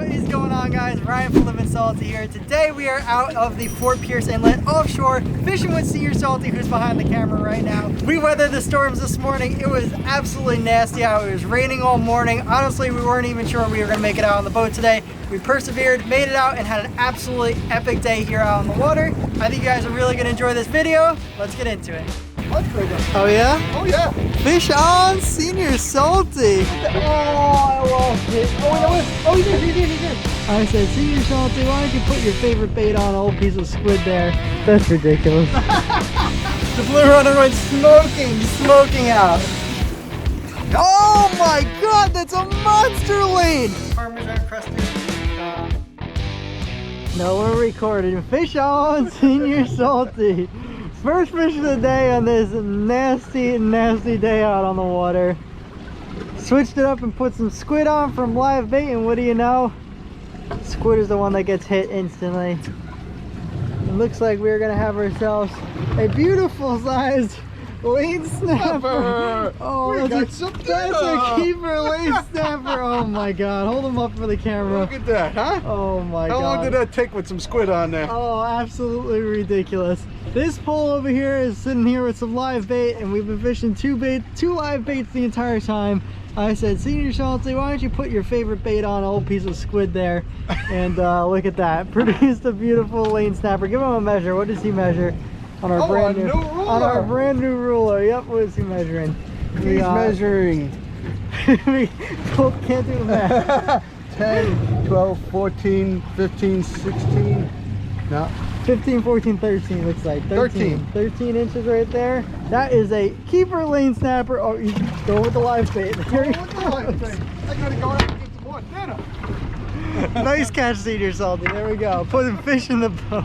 What is going on, guys? Ryan from Livin Salty here. Today we are out of the Fort Pierce Inlet offshore fishing with Senior Salty, who's behind the camera right now. We weathered the storms this morning. It was absolutely nasty out. It was raining all morning. Honestly, we weren't even sure we were going to make it out on the boat today. We persevered, made it out, and had an absolutely epic day here out on the water. I think you guys are really going to enjoy this video. Let's get into it. Oh yeah? Oh yeah. Fish on Senior Salty. Oh, I lost it. Oh, he's here. I said, Senior Salty, why don't you put your favorite bait on a whole piece of squid there? That's ridiculous. The blue runner went smoking out. Oh my god, that's a monster lane! Parmesan Crusted. No, we're recording. Fish on Senior Salty. First fish of the day on this nasty day out on the water. Switched it up and put some squid on from live bait, and what do you know? Squid is the one that gets hit instantly. It looks like we're gonna have ourselves a beautiful sized lane snapper. Oh, that's a keeper lane snapper. Oh my god, hold him up for the camera. Look at that, huh? Oh my god. How long did that take with some squid on there? Oh, absolutely ridiculous. This pole over here is sitting here with some live bait, and we've been fishing two live baits the entire time. I said, Senior Salty, why don't you put your favorite bait on a whole piece of squid there? And look at that, produced a beautiful lane snapper. Give him a measure. What does he measure on our brand new ruler? Yep, what is he measuring? He's measuring. We both can't do the math. 10, 12, 14, 15, 16. No. 15, 14, 13 looks like. 13 inches right there. That is a keeper lane snapper. Oh, you go with the live bait. There he goes. I gotta go out and get some more dinner. Nice catch, Senior Salty. There we go. Putting fish in the boat.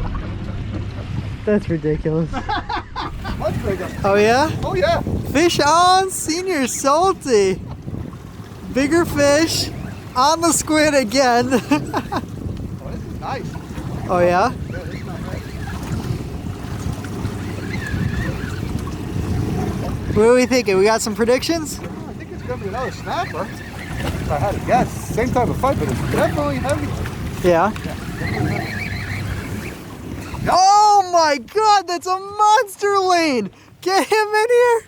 That's ridiculous. Much bigger. Oh yeah? Oh yeah. Fish on Senior Salty. Bigger fish on the squid again. Oh, this is nice. Oh yeah? What are we thinking? We got some predictions? I think it's gonna be another snapper. If I had to guess. Same type of fight, but it's definitely heavy. Yeah. Oh my god, that's a monster lane! Get him in here!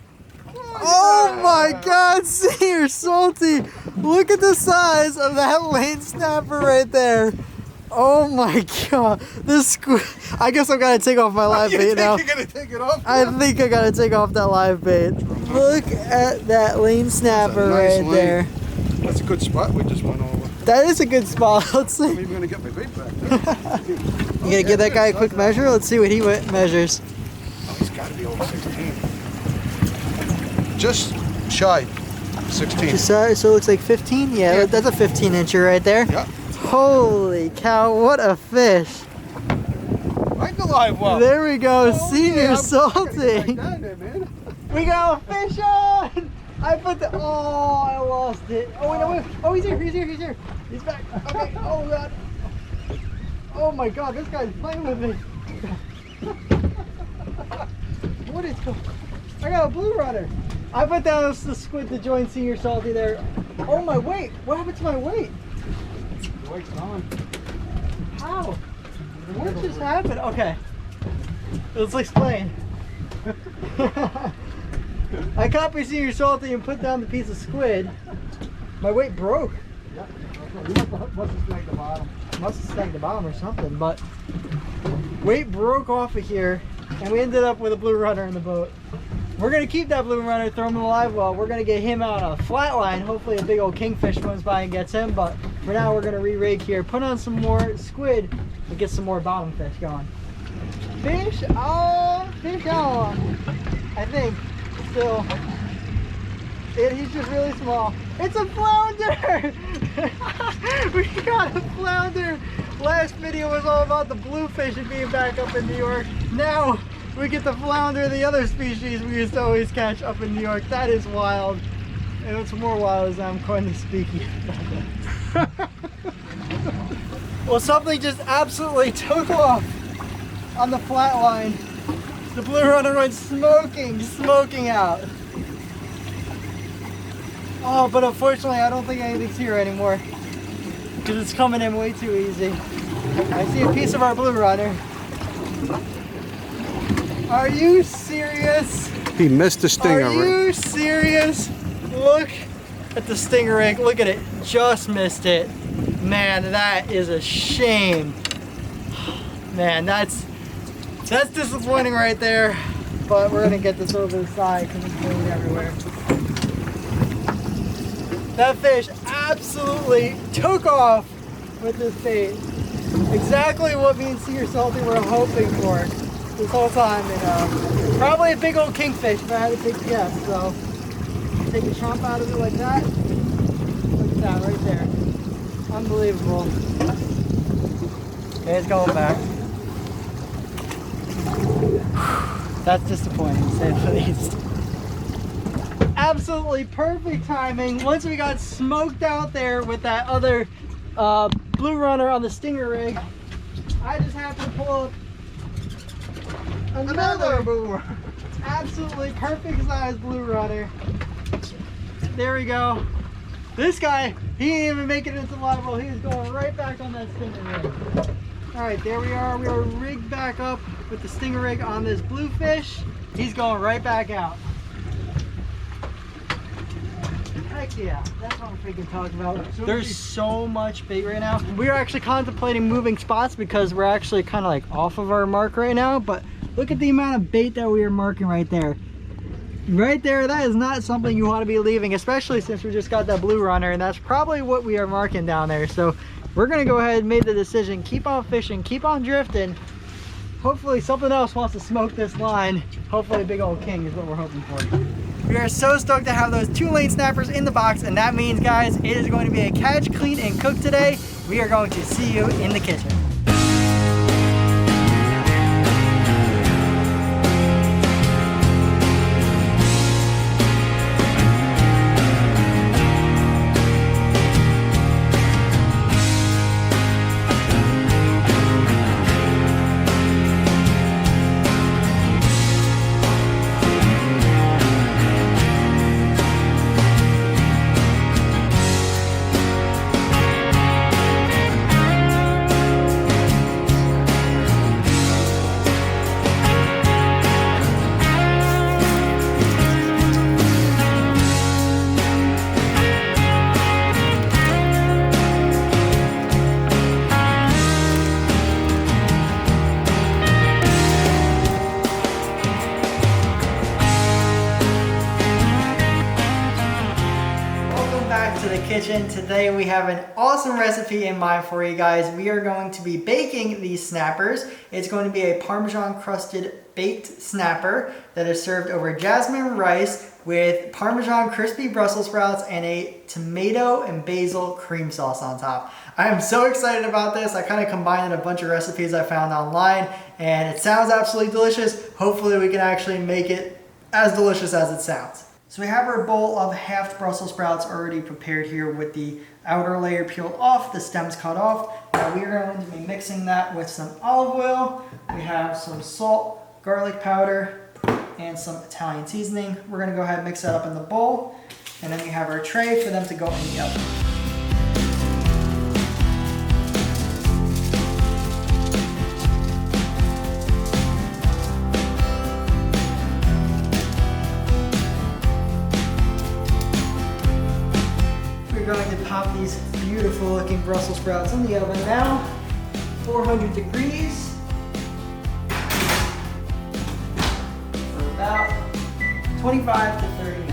Oh my god, Senior Salty! Look at the size of that lane snapper right there. Oh my god, this squid. I guess I'm gonna take off my live bait now. You're gonna take it off? I think I gotta take off that live bait. Look at that lane snapper right there. That's a good spot we just went over. That is a good spot. Let's see. I'm even gonna get my bait back. You gonna give that guy a quick measure? Let's see what he measures. Oh, he's gotta be over 16. Just shy. 16. So it looks like 15? Yeah, that's a 15 incher right there. Yeah. Holy cow, what a fish. Like the live well. There we go, Senior yeah, Salty. Down there, man. We go fish on! I put the, oh, I lost it. Oh, wait, no, wait. Oh, he's here. He's back. Okay, oh god. Oh my god, this guy's playing with me. What is going on? I got a blue runner. I put down the squid to join Senior Salty there. Oh, my weight. What happened to my weight? The weight's gone. How? What just happened? Okay. Let's explain. I copied Senior Salty and put down the piece of squid. My weight broke. Yep. Must have snagged the bottom. Must have snagged the bottom or something, but weight broke off of here, and we ended up with a blue runner in the boat. We're gonna keep that blue runner, throw him in the live well. We're gonna get him out on a flat line. Hopefully a big old kingfish swims by and gets him, but for now we're gonna re-rig here, put on some more squid, and get some more bottom fish going. Fish on, I think, still. He's just really small. It's a flounder! We got a flounder! Last video was all about the bluefish and being back up in New York. Now we get the flounder, the other species we used to always catch up in New York. That is wild. And what's more wild is I'm going to speak about that. Well, something just absolutely took off on the flat line. The blue runner went smoking out. Oh, but unfortunately, I don't think anything's here anymore. because it's coming in way too easy. I see a piece of our blue runner. Are you serious? He missed the stinger. Are you serious? Look at the stingray. Look at it. Just missed it. Man, that is a shame. Man, that's disappointing right there. But we're gonna get this over the side because it's bleeding everywhere. That fish absolutely took off with this bait. Exactly what me and Sea Salty were hoping for this whole time. And probably a big old kingfish if I had to take a guess. So take a chomp out of it like that. Look at that right there. Unbelievable. Okay, it's going back. That's disappointing, to say the least. Absolutely perfect timing. Once we got smoked out there with that other blue runner on the stinger rig, I just happened to pull up another blue runner. Absolutely perfect sized blue runner. There we go. This guy, he didn't even make it into the live well. He was going right back on that stinger rig. All right, there we are. We are rigged back up with the stinger rig on this bluefish. He's going right back out. Heck yeah, that's what I'm freaking talking about. There's so much bait right now. We're actually contemplating moving spots because we're actually kind of like off of our mark right now, but look at the amount of bait that we are marking right there. Right there, that is not something you want to be leaving, especially since we just got that blue runner, and that's probably what we are marking down there. So we're gonna go ahead and make the decision, keep on fishing, keep on drifting. Hopefully something else wants to smoke this line. Hopefully a big old king is what we're hoping for. We are so stoked to have those 2 lane snappers in the box, and that means, guys, it is going to be a catch, clean, and cook today. We are going to see you in the kitchen. Kitchen. Today we have an awesome recipe in mind for you guys. We are going to be baking these snappers. It's going to be a Parmesan crusted baked snapper that is served over Jasmine rice with Parmesan crispy Brussels sprouts and a tomato and basil cream sauce on top. I am so excited about this. I kind of combined a bunch of recipes I found online and it sounds absolutely delicious. Hopefully we can actually make it as delicious as it sounds. So we have our bowl of halved Brussels sprouts already prepared here with the outer layer peeled off, the stems cut off. Now we are going to be mixing that with some olive oil. We have some salt, garlic powder, and some Italian seasoning. We're going to go ahead and mix that up in the bowl. And then we have our tray for them to go in the oven. We're going to pop these beautiful looking Brussels sprouts in the oven now, 400 degrees, for about 25 to 30 minutes.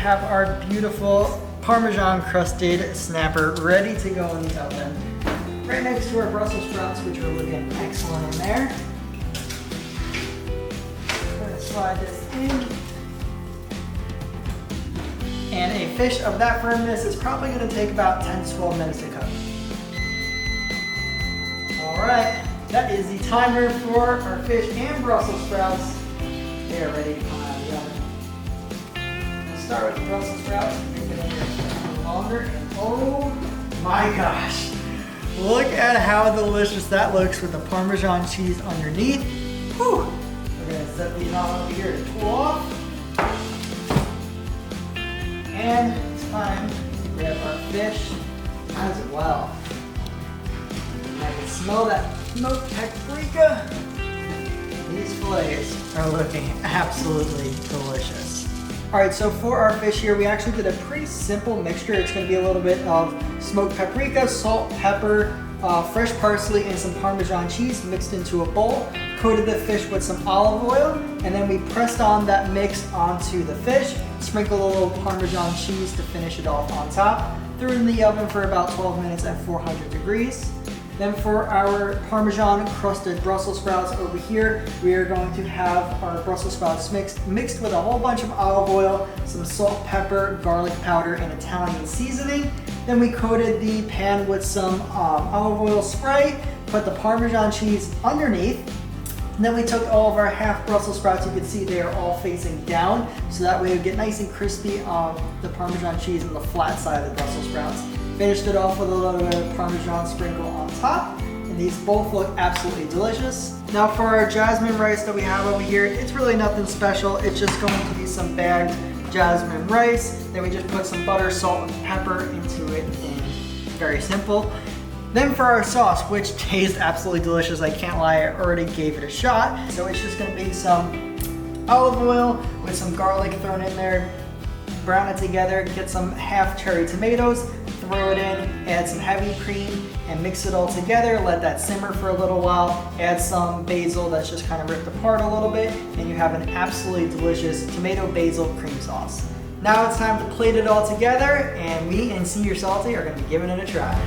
Have our beautiful Parmesan crusted snapper ready to go in the oven. Right next to our Brussels sprouts, which are looking excellent in there. I'm gonna slide this in. And a fish of that firmness is probably going to take about 10 to 12 minutes to cook. All right, that is the timer for our fish and Brussels sprouts. They are ready to come out of the oven. We'll start with the Brussels sprouts and make it a little longer. And oh my gosh, look at how delicious that looks with the Parmesan cheese underneath. Whew. We're gonna set these on over here to cool off. And it's time to grab our fish as well. I can smell that smoked paprika. These fillets are looking absolutely delicious. All right, so for our fish here, we actually did a pretty simple mixture. It's gonna be a little bit of smoked paprika, salt, pepper, fresh parsley, and some Parmesan cheese mixed into a bowl. Coated the fish with some olive oil, and then we pressed on that mix onto the fish, sprinkled a little Parmesan cheese to finish it off on top, threw it in the oven for about 12 minutes at 400 degrees. Then for our Parmesan Crusted Brussels Sprouts over here, we are going to have our Brussels sprouts mixed with a whole bunch of olive oil, some salt, pepper, garlic powder, and Italian seasoning. Then we coated the pan with some olive oil spray, put the Parmesan cheese underneath. And then we took all of our half Brussels sprouts. You can see they are all facing down, so that way it would get nice and crispy the Parmesan cheese on the flat side of the Brussels sprouts. Finished it off with a little bit of Parmesan sprinkle on top, and these both look absolutely delicious. Now for our jasmine rice that we have over here, it's really nothing special. It's just going to be some bagged jasmine rice. Then we just put some butter, salt, and pepper into it, and very simple. Then for our sauce, which tastes absolutely delicious, I can't lie, I already gave it a shot. So it's just gonna be some olive oil with some garlic thrown in there, brown it together, get some half cherry tomatoes, throw it in, add some heavy cream, and mix it all together, let that simmer for a little while, add some basil that's just kind of ripped apart a little bit, and you have an absolutely delicious tomato basil cream sauce. Now it's time to plate it all together, and me and Senior Salty are gonna be giving it a try.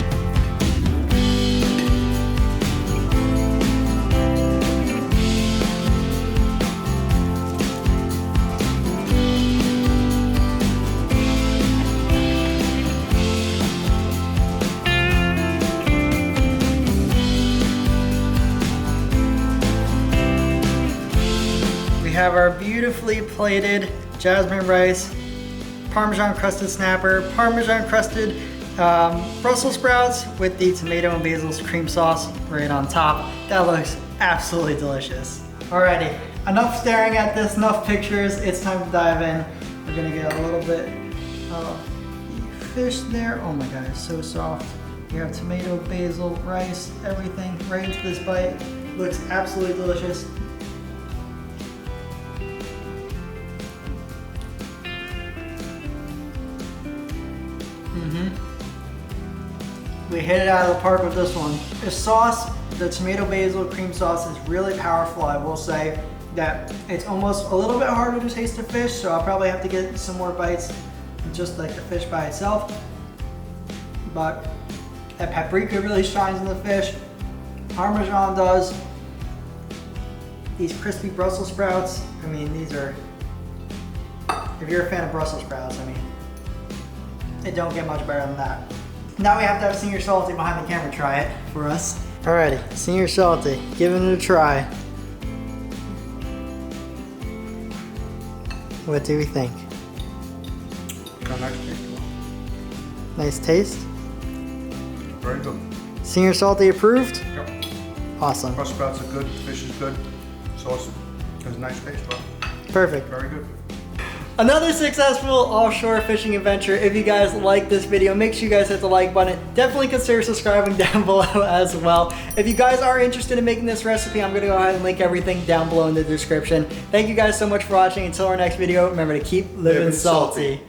We have our beautifully plated jasmine rice, Parmesan Crusted Snapper, Parmesan Crusted Brussels Sprouts with the tomato and basil cream sauce right on top. That looks absolutely delicious. Alrighty, enough staring at this, enough pictures. It's time to dive in. We're gonna get a little bit of the fish there. Oh my god, it's so soft. You have tomato, basil, rice, everything right into this bite. Looks absolutely delicious. We hit it out of the park with this one. The sauce, the tomato basil cream sauce is really powerful. I will say that it's almost a little bit harder to taste the fish, so I'll probably have to get some more bites just like the fish by itself. But that paprika really shines in the fish. Parmesan does. These crispy Brussels sprouts, I mean, these are, if you're a fan of Brussels sprouts, I mean, it don't get much better than that. Now we have to have Senior Salty behind the camera try it for us. Alrighty, Senior Salty, giving it a try. What do we think? Got a nice taste. Nice taste? Very good. Senior Salty approved? Yep. Awesome. Brussels sprouts are good, fish is good, sauce has a nice taste, bro. Perfect. Very good. Another successful offshore fishing adventure. If you guys like this video, make sure you guys hit the like button. Definitely consider subscribing down below as well. If you guys are interested in making this recipe, I'm gonna go ahead and link everything down below in the description. Thank you guys so much for watching. Until our next video, remember to keep living salty.